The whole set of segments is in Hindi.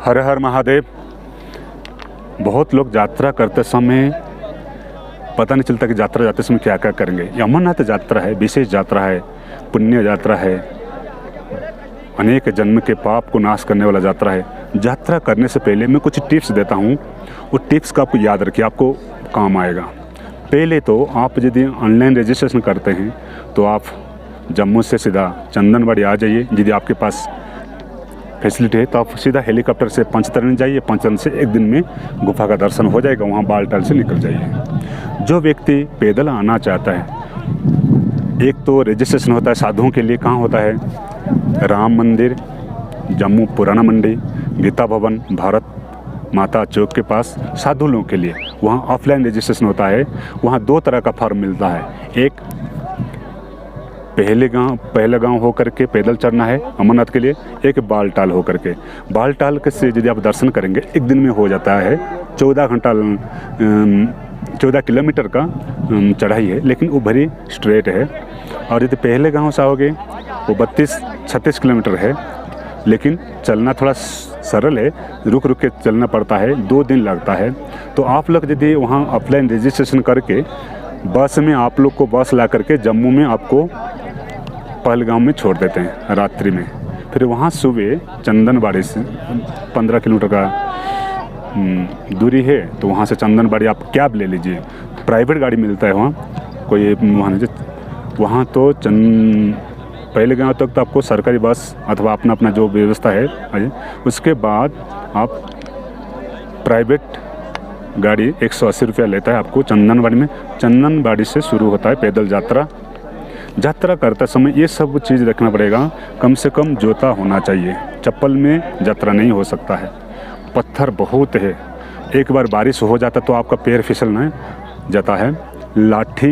हर हर महादेव। बहुत लोग यात्रा करते समय पता नहीं चलता कि यात्रा जाते समय क्या क्या करेंगे। ये अमरनाथ यात्रा है, विशेष यात्रा है, पुण्य यात्रा है, अनेक जन्म के पाप को नाश करने वाला यात्रा है। यात्रा करने से पहले मैं कुछ टिप्स देता हूँ, वो टिप्स का आपको याद रखिए, आपको काम आएगा। पहले तो आप यदि ऑनलाइन रजिस्ट्रेशन करते हैं तो आप जम्मू से सीधा चंदनबाड़ी आ जाइए। यदि आपके पास फैसिलिटी है तो आप सीधा हेलीकॉप्टर से पंचतरण जाइए। पंचतरण से एक दिन में गुफा का दर्शन हो जाएगा, वहाँ बालटाल से निकल जाइए। जो व्यक्ति पैदल आना चाहता है, एक तो रजिस्ट्रेशन होता है साधुओं के लिए। कहाँ होता है? राम मंदिर, जम्मू पुराना मंडी, गीता भवन, भारत माता चौक के पास साधु लोगों के लिए वहाँ ऑफलाइन रजिस्ट्रेशन होता है। वहाँ दो तरह का फॉर्म मिलता है। एक पहले गांव होकर के पैदल चढ़ना है अमरनाथ के लिए, एक बालटाल होकर के। बालटाल के से यदि आप दर्शन करेंगे एक दिन में हो जाता है। 14 किलोमीटर का चढ़ाई है, लेकिन वो भरी स्ट्रेट है। और यदि पहले गांव से आओगे वो 32-36 किलोमीटर है, लेकिन चलना थोड़ा सरल है, रुक रुक के चलना पड़ता है, 2 दिन लगता है। तो आप लोग यदि वहाँ ऑफलाइन रजिस्ट्रेशन करके बस में, आप लोग को बस ला करके जम्मू में आपको पहलगाम में छोड़ देते हैं रात्रि में। फिर वहाँ सुबह चंदनबाड़ी से 15 किलोमीटर का दूरी है, तो वहाँ से चंदनबाड़ी आप कैब ले लीजिए। प्राइवेट गाड़ी मिलता है वहाँ, कोई वहाँ तो पहले गाँव तक तो आपको सरकारी बस अथवा अपना जो व्यवस्था है। उसके बाद आप प्राइवेट गाड़ी 180 रुपया लेता है आपको चंदनबाड़ी में। चंदनबाड़ी से शुरू होता है पैदल यात्रा। यात्रा करते समय ये सब चीज़ रखना पड़ेगा। कम से कम जूता होना चाहिए, चप्पल में यात्रा नहीं हो सकता है। पत्थर बहुत है, एक बार बारिश हो जाता तो आपका पैर फिसलने जाता है। लाठी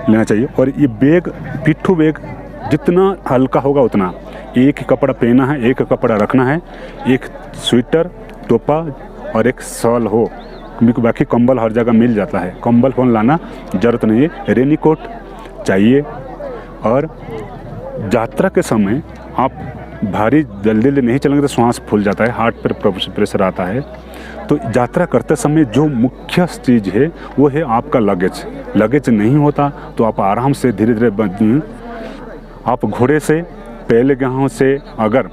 लेना चाहिए। और ये बैग, पिट्ठू बैग जितना हल्का होगा उतना। एक ही कपड़ा पहना है, एक कपड़ा रखना है, एक स्वेटर, टोपा और एक शॉल हो। बाकी कंबल हर जगह मिल जाता है, कंबल फोन लाना ज़रूरत नहीं है। रेनीकोट चाहिए। और यात्रा के समय आप भारी जल्दी नहीं चलेंगे तो श्वास फूल जाता है, हार्ट पर प्रेशर आता है। तो यात्रा करते समय जो मुख्य चीज़ है वो है आपका लगेज। लगेज नहीं होता तो आप आराम से धीरे धीरे आप घोड़े से पहले गाँव से अगर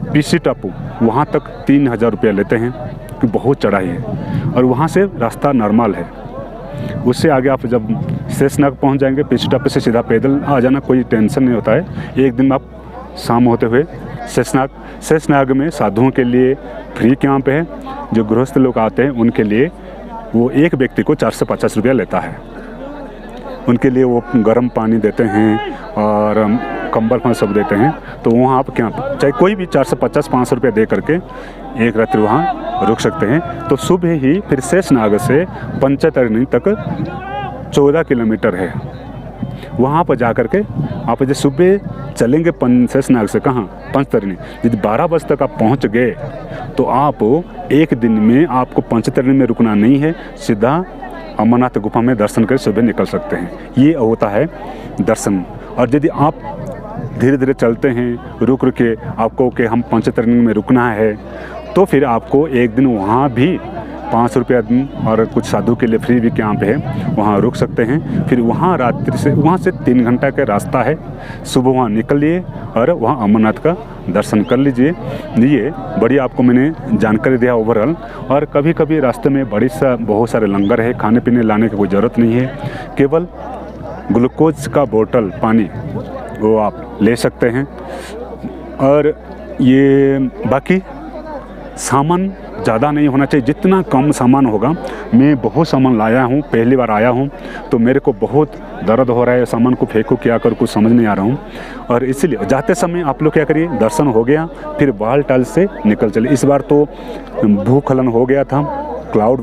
पीसी टापू वहाँ तक 3000 रुपया लेते हैं, कि बहुत चढ़ाई है। और वहाँ से रास्ता नॉर्मल है। उससे आगे आप जब शेषनाग पहुँच जाएंगे, पीसी टापू से सीधा पैदल आ जाना, कोई टेंशन नहीं होता है। एक दिन में आप शाम होते हुए शेषनाग में साधुओं के लिए फ्री कैंप है। जो गृहस्थ लोग आते हैं उनके लिए वो एक व्यक्ति को 450 रुपया लेता है। उनके लिए वो गर्म पानी देते हैं और कंबल सब देते हैं। तो वहाँ आप क्या चाहे कोई भी 450-500 रुपया दे करके एक रात्रि वहाँ रुक सकते हैं। तो सुबह ही फिर शेषनाग से पंचतरणी तक 14 किलोमीटर है। वहाँ पर जा कर के आप यदि सुबह चलेंगे शेषनाग से कहाँ पंचतरणी, यदि 12 बजे तक आप पहुँच गए तो आप एक दिन में आपको पंचतरणी में रुकना नहीं है, सीधा अमरनाथ गुफा में दर्शन कर सुबह निकल सकते हैं। ये होता है दर्शन। और यदि आप धीरे धीरे चलते हैं, रुक के आपको कि हम पंचतरणी में रुकना है, तो फिर आपको एक दिन वहाँ भी 5 रुपया दिन और कुछ साधु के लिए फ्री भी कैंप है, वहाँ रुक सकते हैं। फिर वहाँ रात्रि से वहाँ से 3 घंटा का रास्ता है। सुबह वहाँ निकलिए और वहाँ अमरनाथ का दर्शन कर लीजिए। ये बड़ी आपको मैंने जानकारी दिया ओवरऑल। और कभी कभी रास्ते में बहुत सारे लंगर है, खाने पीने लाने की कोई ज़रूरत नहीं है। केवल ग्लूकोज का बोतल पानी वो आप ले सकते हैं। और ये बाकी सामान ज़्यादा नहीं होना चाहिए, जितना कम सामान होगा। मैं बहुत सामान लाया हूँ, पहली बार आया हूँ तो मेरे को बहुत दर्द हो रहा है, सामान को फेंकूँ क्या करूँ कुछ समझ नहीं आ रहा हूँ। और इसलिए जाते समय आप लोग क्या करिए, दर्शन हो गया फिर बालटाल से निकल चले। इस बार तो भूस्खलन हो गया था, क्लाउड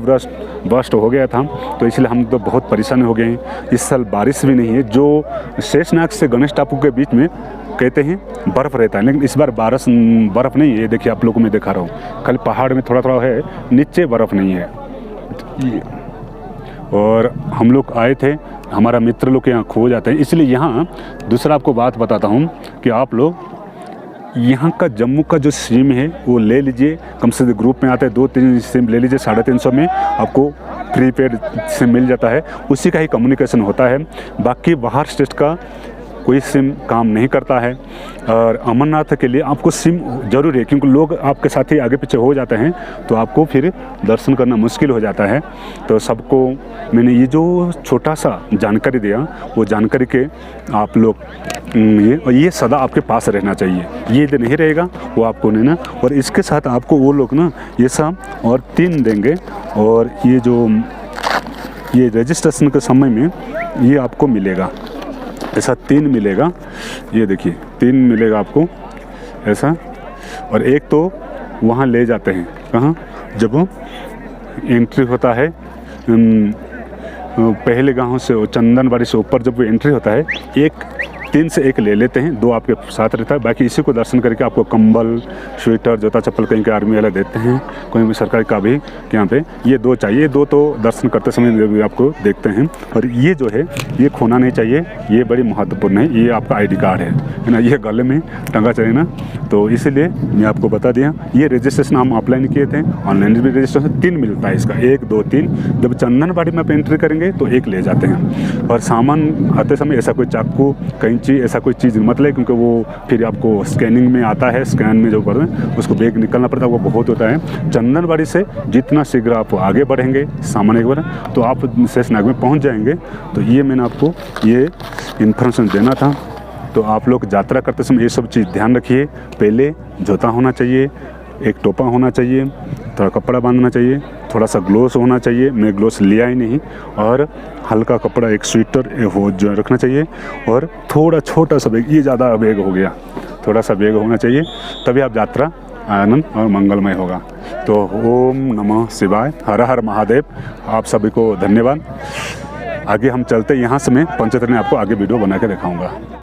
बस्ट हो गया था, तो इसलिए हम तो बहुत परेशान हो गए हैं। इस साल बारिश भी नहीं है। जो शेषनाग से गणेश टापू के बीच में कहते हैं बर्फ़ रहता है, लेकिन इस बार बर्फ़ नहीं है। देखिए आप लोगों को मैं दिखा रहा हूँ, खाली पहाड़ में थोड़ा थोड़ा है, नीचे बर्फ़ नहीं है। और हम लोग आए थे, हमारा मित्र लोग के यहाँ खो जाते हैं, इसलिए यहाँ दूसरा आपको बात बताता हूँ कि आप लोग यहाँ का जम्मू का जो सिम है वो ले लीजिए, कम से कम ग्रुप में आता है 2-3 सिम ले लीजिए, 350 में आपको प्रीपेड सिम मिल जाता है, उसी का ही कम्युनिकेशन होता है। बाकी बाहर स्टेट का कोई सिम काम नहीं करता है। और अमरनाथ के लिए आपको सिम ज़रूरी है, क्योंकि लोग आपके साथ ही आगे पीछे हो जाते हैं तो आपको फिर दर्शन करना मुश्किल हो जाता है। तो सबको मैंने ये जो छोटा सा जानकारी दिया, वो जानकारी के आप लोग ये सदा आपके पास रहना चाहिए। ये जो नहीं रहेगा वो आपको नहीं ना, और इसके साथ आपको वो लोग ना ये सब और 3 देंगे, और ये रजिस्ट्रेशन के समय में ये आपको मिलेगा, ऐसा 3 मिलेगा। ये देखिए 3 मिलेगा आपको ऐसा। और एक तो वहाँ ले जाते हैं कहाँ, जब एंट्री होता है पहले गाँव से चंदनबाड़ी से ऊपर जब वो एंट्री होता है, 3 से 1 ले लेते हैं, 2 आपके साथ रहता है। बाकी इसी को दर्शन करके आपको कंबल, स्वेटर, जूता चप्पल कहीं के आर्मी वाले देते हैं, कोई भी सरकारी का भी यहाँ पे ये 2 चाहिए। 2 तो दर्शन करते समय भी आपको देखते हैं। और ये जो है ये खोना नहीं चाहिए, ये बड़ी महत्वपूर्ण है। ये आपका ID कार्ड है ना, ये गले में टंगा चाहिए ना, तो इसीलिए मैं आपको बता दिया। ये रजिस्ट्रेशन हम ऑफलाइन किए थे, ऑनलाइन भी रजिस्ट्रेशन 3 मिलता है इसका, 1, 2, 3। जब चंदनबाड़ी में आप एंट्री करेंगे तो 1 ले जाते हैं। और सामान आते समय ऐसा कोई चाकू, कैंची, ऐसा कोई चीज़ मत ले, क्योंकि वो फिर आपको स्कैनिंग में आता है, स्कैन में जो करते हैं उसको बैग निकलना पड़ता है, वो बहुत होता है। चंदनबाड़ी से जितना शीघ्र आप आगे बढ़ेंगे सामान एक बार, तो आप शेषनाग में पहुंच जाएंगे। तो ये मैंने आपको ये इन्फॉर्मेशन देना था। तो आप लोग यात्रा करते समय ये सब चीज़ ध्यान रखिए। पहले जूता होना चाहिए, एक टोपा होना चाहिए, थोड़ा कपड़ा बांधना चाहिए, थोड़ा सा ग्लोव्स होना चाहिए। मैं ग्लोव्स लिया ही नहीं। और हल्का कपड़ा, एक स्वेटर वो जो रखना चाहिए। और थोड़ा छोटा सा बैग, ये ज़्यादा बैग हो गया, थोड़ा सा बैग होना चाहिए, तभी आप यात्रा आनंद और मंगलमय होगा। तो ओम नमः शिवाय, हर हर महादेव। आप सभी को धन्यवाद। आगे हम चलते, यहाँ से मैं पंचतत्व में आपको आगे वीडियो बना के दिखाऊँगा।